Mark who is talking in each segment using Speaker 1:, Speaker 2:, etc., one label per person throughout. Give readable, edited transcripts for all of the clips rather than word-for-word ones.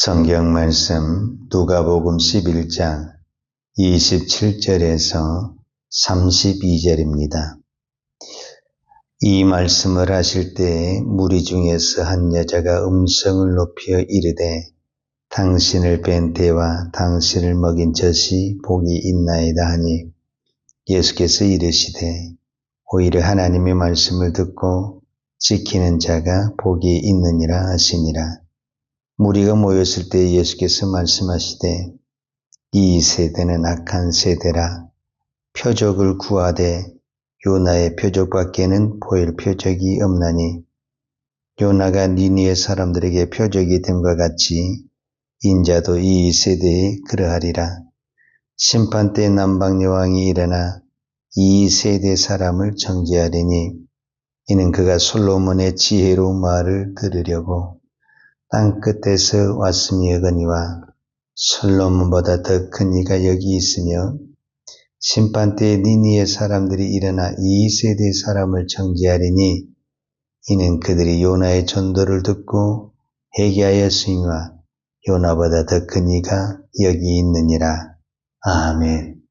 Speaker 1: 성경 말씀 누가복음 11장 27절에서 32절입니다. 이 말씀을 하실 때 무리 중에서 한 여자가 음성을 높여 이르되 당신을 뵌 때와 당신을 먹인 젖이 복이 있나이다 하니 예수께서 이르시되 오히려 하나님의 말씀을 듣고 지키는 자가 복이 있느니라 하시니라. 무리가 모였을 때 예수께서 말씀하시되 이 세대는 악한 세대라. 표적을 구하되 요나의 표적밖에는 보일 표적이 없나니 요나가 니느웨 사람들에게 표적이 됨과 같이 인자도 이 세대에 그러하리라. 심판 때 남방 여왕이 일어나 이 세대 사람을 정죄하리니 이는 그가 솔로몬의 지혜로운 말을 들으려고 땅 끝에서 왔음이거니와 솔로몬보다 더 큰 이가 여기 있으며 심판 때에 니느웨 사람들이 일어나 이 세대 사람을 정죄하리니 이는 그들이 요나의 전도를 듣고 회개하였으니와 요나보다 더 큰 이가 여기 있느니라. 아멘.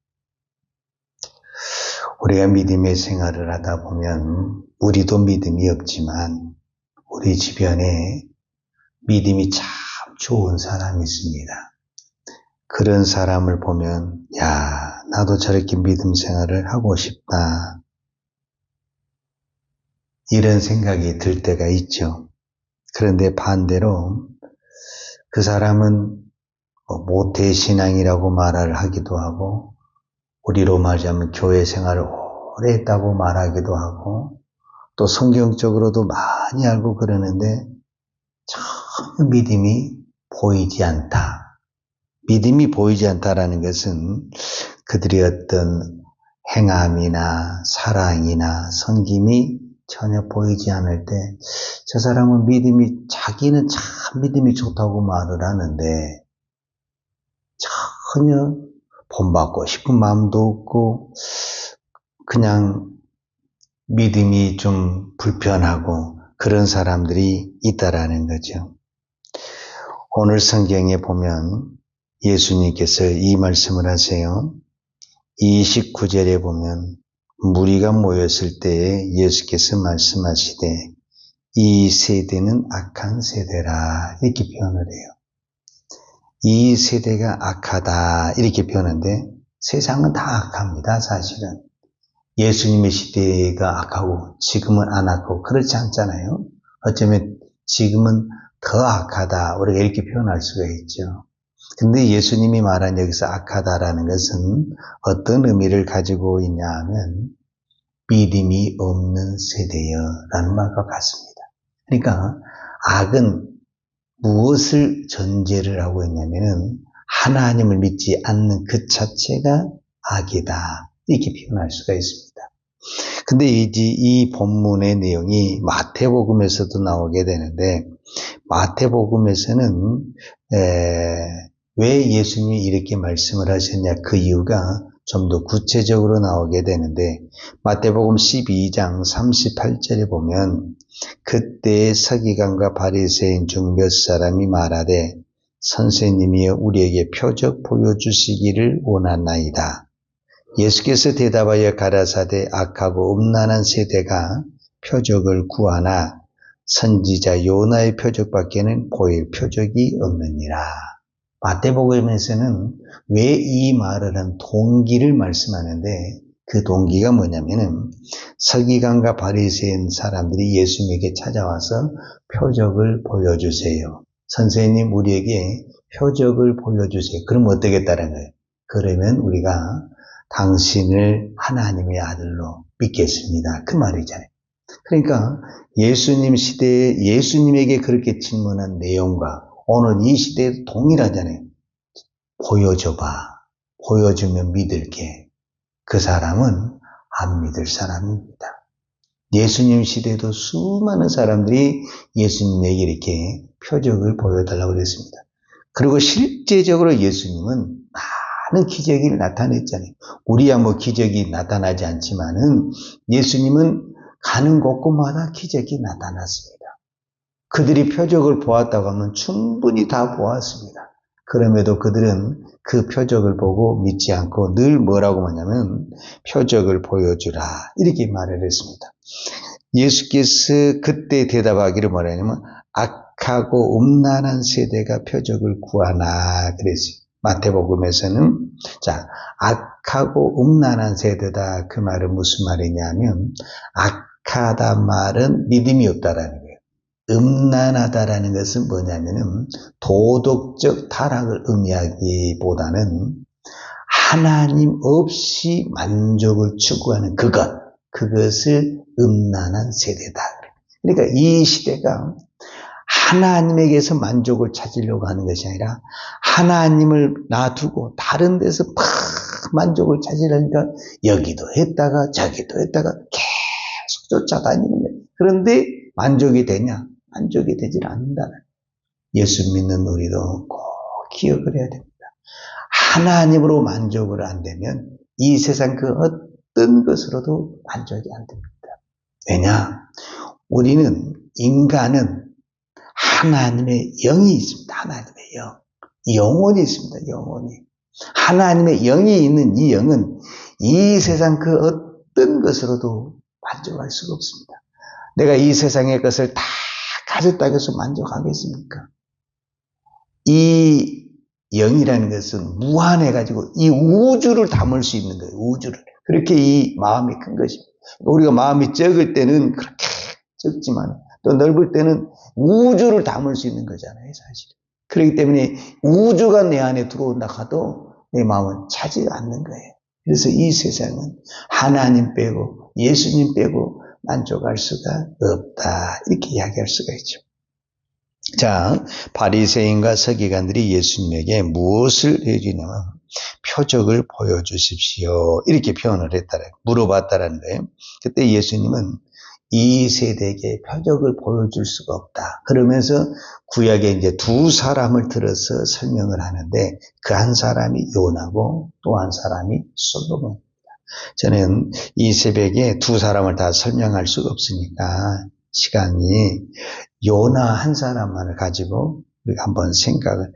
Speaker 1: 우리가 믿음의 생활을 하다 보면 우리도 믿음이 없지만 우리 주변에 믿음이 참 좋은 사람이 있습니다. 그런 사람을 보면 나도 저렇게 믿음 생활을 하고 싶다. 이런 생각이 들 때가 있죠. 그런데 반대로 그 사람은 모태신앙이라고 말을 하기도 하고 우리로 말하자면 교회 생활을 오래 했다고 말하기도 하고 또 성경적으로도 많이 알고 그러는데 전혀 믿음이 보이지 않다. 믿음이 보이지 않다라는 것은 그들의 어떤 행함이나 사랑이나 섬김이 전혀 보이지 않을 때 저 사람은 자기는 참 믿음이 좋다고 말을 하는데 전혀 본받고 싶은 마음도 없고 그냥 믿음이 좀 불편하고 그런 사람들이 있다라는 거죠. 오늘 성경에 보면 예수님께서 이 말씀을 하세요. 29절에 보면 무리가 모였을 때에 예수께서 말씀하시되 이 세대는 악한 세대라 이렇게 표현을 해요. 이 세대가 악하다 이렇게 표현하는데 세상은 다 악합니다. 사실은 예수님의 시대가 악하고 지금은 안 악하고 그렇지 않잖아요. 어쩌면 지금은 더 악하다 우리가 이렇게 표현할 수가 있죠. 근데 예수님이 말한 여기서 악하다라는 것은 어떤 의미를 가지고 있냐 하면 믿음이 없는 세대여라는 말과 같습니다. 그러니까 악은 무엇을 전제를 하고 있냐면은 하나님을 믿지 않는 그 자체가 악이다 이렇게 표현할 수가 있습니다. 근데 이 본문의 내용이 마태복음에서도 나오게 되는데 마태복음에서는 왜 예수님이 이렇게 말씀을 하셨냐 그 이유가 좀 더 구체적으로 나오게 되는데 마태복음 12장 38절에 보면 그때 서기관과 바리새인 중 몇 사람이 말하되 선생님이여 우리에게 표적 보여주시기를 원하나이다. 예수께서 대답하여 가라사대 악하고 음란한 세대가 표적을 구하나 선지자 요나의 표적밖에는 보일 표적이 없느니라. 마태복음에서는 왜 이 말을 한 동기를 말씀하는데 그 동기가 뭐냐면은 서기관과 바리새인 사람들이 예수님에게 찾아와서 표적을 보여주세요. 선생님 우리에게 표적을 보여주세요. 그럼 어떻겠다는 거예요? 그러면 우리가 당신을 하나님의 아들로 믿겠습니다. 그 말이잖아요. 그러니까 예수님 시대에 예수님에게 그렇게 질문한 내용과 오늘 이 시대에도 동일하잖아요. 보여줘봐. 보여주면 믿을게. 그 사람은 안 믿을 사람입니다. 예수님 시대에도 수많은 사람들이 예수님에게 이렇게 표적을 보여달라고 그랬습니다. 그리고 실제적으로 예수님은 많은 기적을 나타냈잖아요. 우리야 기적이 나타나지 않지만은 예수님은 가는 곳곳마다 기적이 나타났습니다. 그들이 표적을 보았다고 하면 충분히 다 보았습니다. 그럼에도 그들은 그 표적을 보고 믿지 않고 늘 뭐라고 하냐면 표적을 보여주라 이렇게 말을 했습니다. 예수께서 그때 대답하기를 뭐라냐면 악하고 음란한 세대가 표적을 구하나 그랬어요. 마태복음에서는 자 악하고 음란한 세대다 그 말은 무슨 말이냐면 악하다 말은 믿음이 없다라는 거예요. 음란하다라는 것은 뭐냐면은 도덕적 타락을 의미하기보다는 하나님 없이 만족을 추구하는 그것을 음란한 세대다. 그러니까 이 시대가 하나님에게서 만족을 찾으려고 하는 것이 아니라 하나님을 놔두고 다른 데서 막 만족을 찾으려니까 여기도 했다가 저기도 했다가 계속 쫓아다니는 거예요. 그런데 만족이 되냐? 만족이 되질 않는다는 예수 믿는 우리도 꼭 기억을 해야 됩니다. 하나님으로 만족을 안 되면 이 세상 그 어떤 것으로도 만족이 안 됩니다. 왜냐? 우리는 인간은 하나님의 영이 있습니다. 하나님의 영. 영혼이 있습니다. 영혼이. 하나님의 영이 있는 이 영은 이 세상 그 어떤 것으로도 만족할 수가 없습니다. 내가 이 세상의 것을 다 가졌다고 해서 만족하겠습니까? 이 영이라는 것은 무한해가지고 이 우주를 담을 수 있는 거예요. 우주를. 그렇게 이 마음이 큰 것입니다. 우리가 마음이 적을 때는 그렇게 적지만 또 넓을 때는 우주를 담을 수 있는 거잖아요. 사실. 그렇기 때문에 우주가 내 안에 들어온다 하도 내 마음은 차지 않는 거예요. 그래서 이 세상은 하나님 빼고 예수님 빼고 만족할 수가 없다. 이렇게 이야기할 수가 있죠. 자, 바리새인과 서기관들이 예수님에게 무엇을 해주냐면 표적을 보여주십시오. 이렇게 표현을 했다라 물어봤다라는 거예요. 그때 예수님은 이 세대에게 표적을 보여줄 수가 없다. 그러면서 구약에 이제 두 사람을 들어서 설명을 하는데 그 한 사람이 요나고 또 한 사람이 솔로몬입니다. 저는 이 새벽에 두 사람을 다 설명할 수가 없으니까 시간이 요나 한 사람만을 가지고 우리가 한번 생각을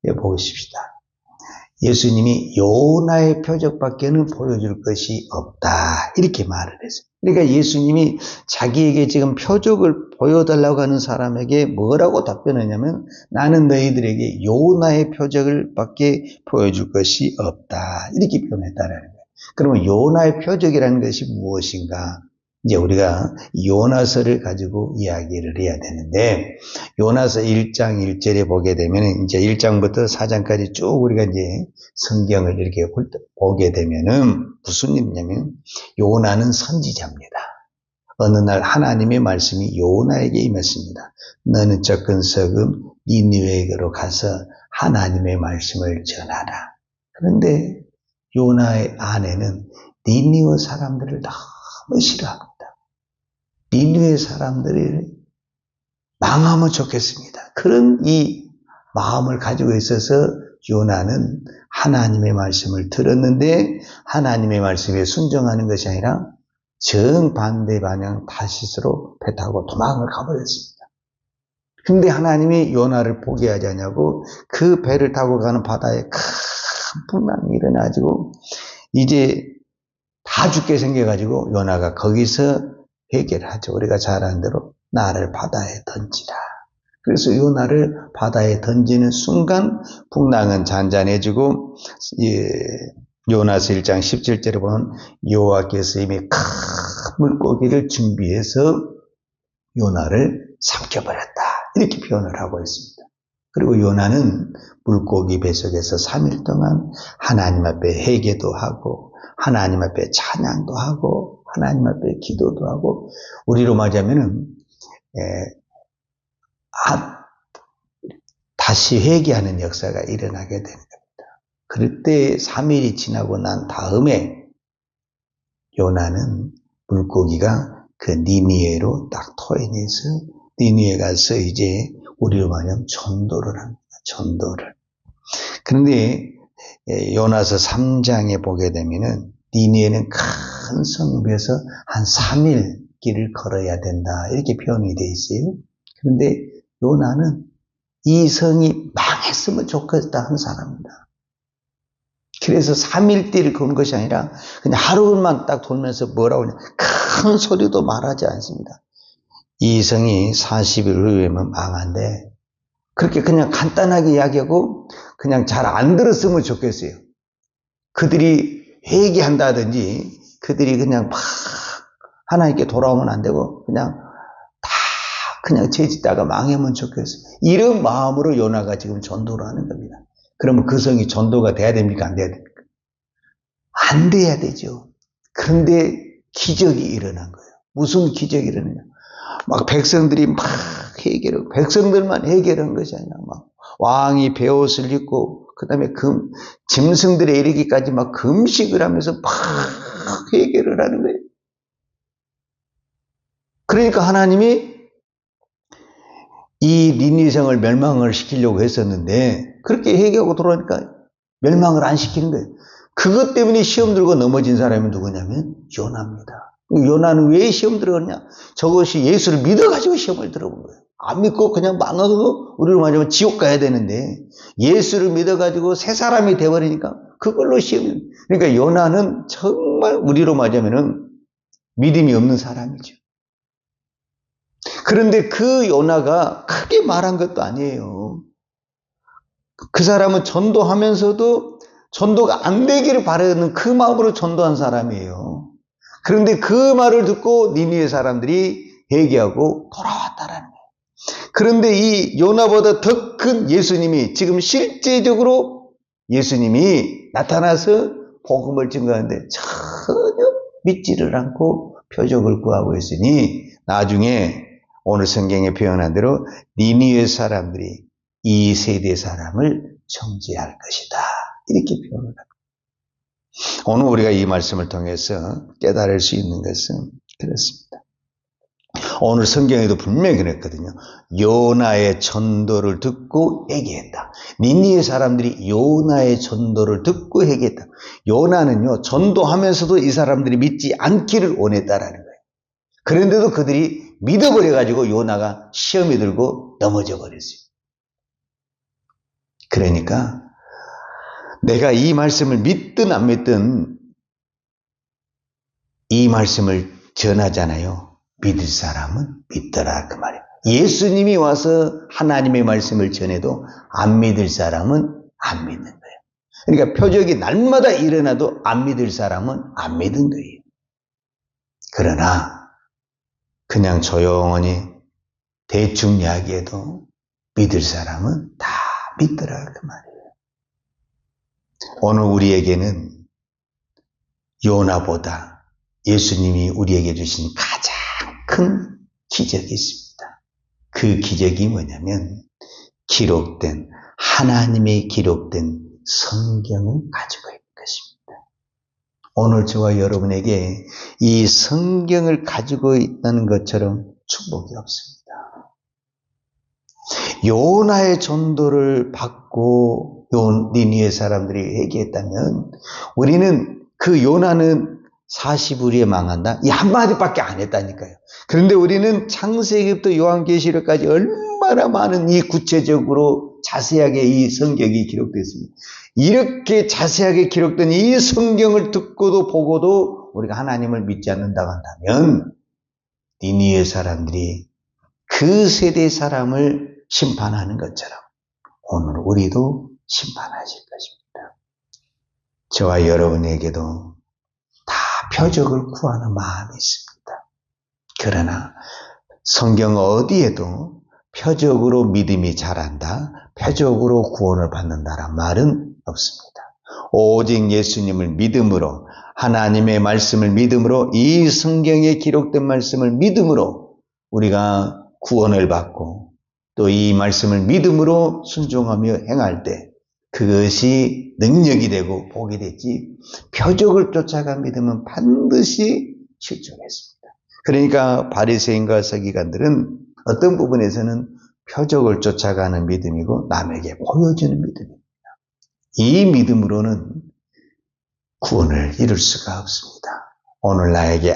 Speaker 1: 해보십시다. 예수님이 요나의 표적밖에는 보여줄 것이 없다. 이렇게 말을 했어요. 그러니까 예수님이 자기에게 지금 표적을 보여달라고 하는 사람에게 뭐라고 답변하냐면 나는 너희들에게 요나의 표적을 밖에 보여줄 것이 없다. 이렇게 표현했다는 거예요. 그러면 요나의 표적이라는 것이 무엇인가? 이제 우리가 요나서를 가지고 이야기를 해야 되는데 요나서 1장 1절에 보게 되면 이제 1장부터 4장까지 쭉 우리가 이제 성경을 이렇게 보게 되면은 무슨 일이냐면 요나는 선지자입니다. 어느 날 하나님의 말씀이 요나에게 임했습니다. 너는 접근석은 니느웨로 가서 하나님의 말씀을 전하라. 그런데 요나의 아내는 니느웨 사람들을 너무 싫어합니다. 니느웨 사람들이 망하면 좋겠습니다. 그런 이 마음을 가지고 있어서 요나는 하나님의 말씀을 들었는데 하나님의 말씀에 순종하는 것이 아니라 정반대 방향 다시스로 배 타고 도망을 가버렸습니다. 근데 하나님이 요나를 포기하지 않냐고 그 배를 타고 가는 바다에 큰 풍랑이 일어나지고 이제 다 죽게 생겨가지고 요나가 거기서 해결하죠. 우리가 잘 아는 대로 나를 바다에 던지라. 그래서 요나를 바다에 던지는 순간 풍랑은 잔잔해지고 요나서 1장 17절에 보면 여호와께서 이미 큰 물고기를 준비해서 요나를 삼켜버렸다. 이렇게 표현을 하고 있습니다. 그리고 요나는 물고기 뱃속에서 3일 동안 하나님 앞에 회개도 하고 하나님 앞에 찬양도 하고 하나님 앞에 기도도 하고 우리로 말하자면은 다시 회개하는 역사가 일어나게 되는 겁니다. 그럴 때 3일이 지나고 난 다음에 요나는 물고기가 그 니느웨로 딱 토해내서 니느웨 가서 이제 우리로 말하면 전도를 합니다. 전도를. 그런데 요나서 3장에 보게 되면은 니느웨는 큰 성읍에서 한 3일 길을 걸어야 된다. 이렇게 표현이 되어 있어요. 그런데 요나는 이 성이 망했으면 좋겠다 한 사람입니다. 그래서 3일띠를 건 것이 아니라 그냥 하루만 딱 돌면서 뭐라고 하냐, 큰 소리도 말하지 않습니다. 이 성이 40일 후에는 망한데, 그렇게 그냥 간단하게 이야기하고 그냥 잘 안 들었으면 좋겠어요. 그들이 회개한다든지 그들이 그냥 막 하나님께 돌아오면 안 되고 그냥 다 그냥 죄짓다가 망하면 좋겠어요. 이런 마음으로 요나가 지금 전도를 하는 겁니다. 그러면 그 성이 전도가 돼야 됩니까? 안 돼야 됩니까? 안 돼야 되죠. 그런데 기적이 일어난 거예요. 무슨 기적이 일어나냐. 막 백성들이 막 회개를, 백성들만 회개를 한 것이 아니라 막 왕이 베옷을 입고 그 다음에 짐승들에 이르기까지 막 금식을 하면서 막 회개를 하는 거예요. 그러니까 하나님이 이 니느웨성을 멸망을 시키려고 했었는데 그렇게 회개하고 돌아오니까 멸망을 안 시키는 거예요. 그것 때문에 시험 들고 넘어진 사람이 누구냐면 요나입니다. 요나는 왜 시험 들어갔냐? 저것이 예수를 믿어가지고 시험을 들어본 거예요. 안 믿고 그냥 망하고 우리로 말하면 지옥 가야 되는데 예수를 믿어가지고 새 사람이 돼버리니까 그걸로 시험을. 그러니까 요나는 정말 우리로 말하면 믿음이 없는 사람이죠. 그런데 그 요나가 크게 말한 것도 아니에요. 그 사람은 전도하면서도 전도가 안 되기를 바라는 그 마음으로 전도한 사람이에요. 그런데 그 말을 듣고 니느웨 사람들이 회개하고 돌아왔다라는 거예요. 그런데 이 요나보다 더 큰 예수님이 지금 실제적으로 예수님이 나타나서 복음을 증거하는데 전혀 믿지를 않고 표적을 구하고 있으니 나중에 오늘 성경에 표현한 대로 니느웨 사람들이 이 세대 사람을 정죄할 것이다. 이렇게 표현을 합니다. 오늘 우리가 이 말씀을 통해서 깨달을 수 있는 것은 그렇습니다. 오늘 성경에도 분명히 그랬거든요. 요나의 전도를 듣고 회개했다. 니느웨 사람들이 요나의 전도를 듣고 회개했다. 요나는요, 전도하면서도 이 사람들이 믿지 않기를 원했다라는 거예요. 그런데도 그들이 믿어버려가지고 요나가 시험에 들고 넘어져 버렸어요. 그러니까 내가 이 말씀을 믿든 안 믿든 이 말씀을 전하잖아요. 믿을 사람은 믿더라 그 말이에요. 예수님이 와서 하나님의 말씀을 전해도 안 믿을 사람은 안 믿는 거예요. 그러니까 표적이 날마다 일어나도 안 믿을 사람은 안 믿은 거예요. 그러나 그냥 조용히 대충 이야기해도 믿을 사람은 다 믿더라 그 말이에요. 오늘 우리에게는 요나보다 예수님이 우리에게 주신 가장 큰 기적이 있습니다. 그 기적이 뭐냐면 기록된 하나님의 기록된 성경을 가지고 있는 것입니다. 오늘 저와 여러분에게 이 성경을 가지고 있다는 것처럼 축복이 없습니다. 요나의 전도를 받고 니느웨 사람들이 회개했다면 우리는 그 요나는 40일에 망한다? 이 한마디밖에 안 했다니까요. 그런데 우리는 창세기부터 요한계시록까지 얼마나 많은 이 구체적으로 자세하게 이 성경이 기록됐습니다. 이렇게 자세하게 기록된 이 성경을 듣고도 보고도 우리가 하나님을 믿지 않는다고 한다면 니느웨 사람들이 그 세대 사람을 심판하는 것처럼 오늘 우리도 심판하실 것입니다. 저와 여러분에게도 다 표적을 구하는 마음이 있습니다. 그러나 성경 어디에도 표적으로 믿음이 자란다, 표적으로 구원을 받는다란 말은 없습니다. 오직 예수님을 믿음으로, 하나님의 말씀을 믿음으로, 이 성경에 기록된 말씀을 믿음으로 우리가 구원을 받고 또 이 말씀을 믿음으로 순종하며 행할 때 그것이 능력이 되고 복이 되지, 표적을 쫓아간 믿음은 반드시 실족했습니다. 그러니까 바리새인과 서기관들은 어떤 부분에서는 표적을 쫓아가는 믿음이고 남에게 보여주는 믿음입니다. 이 믿음으로는 구원을 이룰 수가 없습니다. 오늘 나에게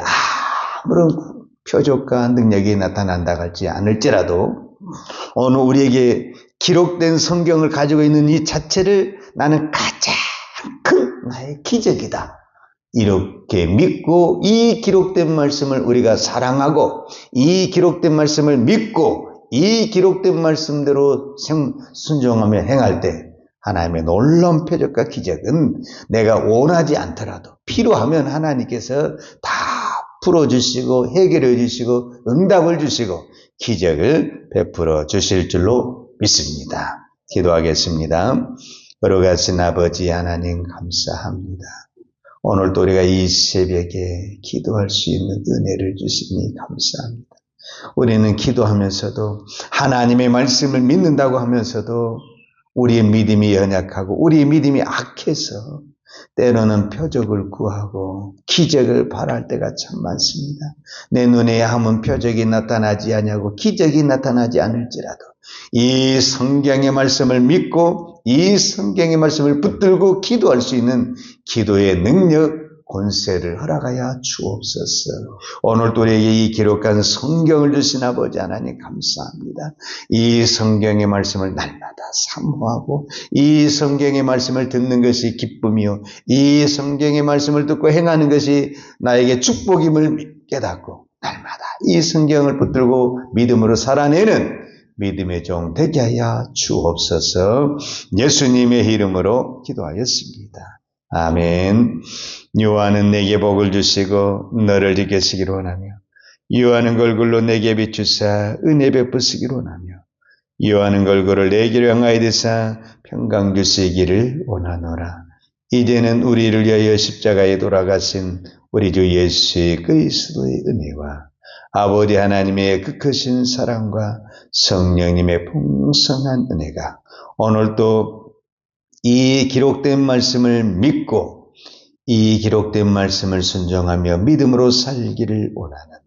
Speaker 1: 아무런 표적과 능력이 나타난다 할지 않을지라도 오늘 우리에게 기록된 성경을 가지고 있는 이 자체를 나는 가장 큰 나의 기적이다. 이렇게 믿고 이 기록된 말씀을 우리가 사랑하고 이 기록된 말씀을 믿고 이 기록된 말씀대로 순종하며 행할 때 하나님의 놀라운 표적과 기적은 내가 원하지 않더라도 필요하면 하나님께서 다 풀어주시고 해결해 주시고 응답을 주시고 기적을 베풀어 주실 줄로 믿습니다. 기도하겠습니다. 거룩하신 아버지 하나님 감사합니다. 오늘도 우리가 이 새벽에 기도할 수 있는 은혜를 주시니 감사합니다. 우리는 기도하면서도 하나님의 말씀을 믿는다고 하면서도 우리의 믿음이 연약하고 우리의 믿음이 악해서 때로는 표적을 구하고 기적을 바랄 때가 참 많습니다. 내 눈에 아무 표적이 나타나지 않냐고 기적이 나타나지 않을지라도 이 성경의 말씀을 믿고 이 성경의 말씀을 붙들고 기도할 수 있는 기도의 능력, 권세를 허락하여 주옵소서. 오늘도 우리에게 이 기록한 성경을 주신 아버지 하나님 감사합니다. 이 성경의 말씀을 날마다 사모하고 이 성경의 말씀을 듣는 것이 기쁨이요 이 성경의 말씀을 듣고 행하는 것이 나에게 축복임을 깨닫고 날마다 이 성경을 붙들고 믿음으로 살아내는 믿음의 종 되게 하여 주옵소서. 예수님의 이름으로 기도하였습니다. 아멘. 요한은 내게 복을 주시고 너를 지키시기를 원하며 요한은 걸굴로 내게 비추사 은혜 베푸시기를 원하며 요한은 걸굴을 내게로 향하여 드사 평강 주시기를 원하노라. 이제는 우리를 위하여 십자가에 돌아가신 우리 주 예수 그리스도의 은혜와 아버지 하나님의 그 크신 사랑과 성령님의 풍성한 은혜가 오늘도 이 기록된 말씀을 믿고 이 기록된 말씀을 순종하며 믿음으로 살기를 원하는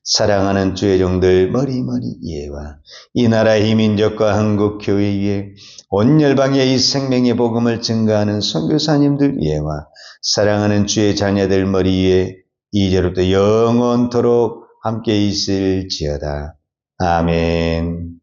Speaker 1: 사랑하는 주의 종들 머리머리 이해와 이 나라의 민족과 한국교회 위에 온 열방에 이 생명의 복음을 증거하는 선교사님들 이해와 사랑하는 주의 자녀들 머리 위에 이제로부터 영원토록 함께 있을지어다. 아멘.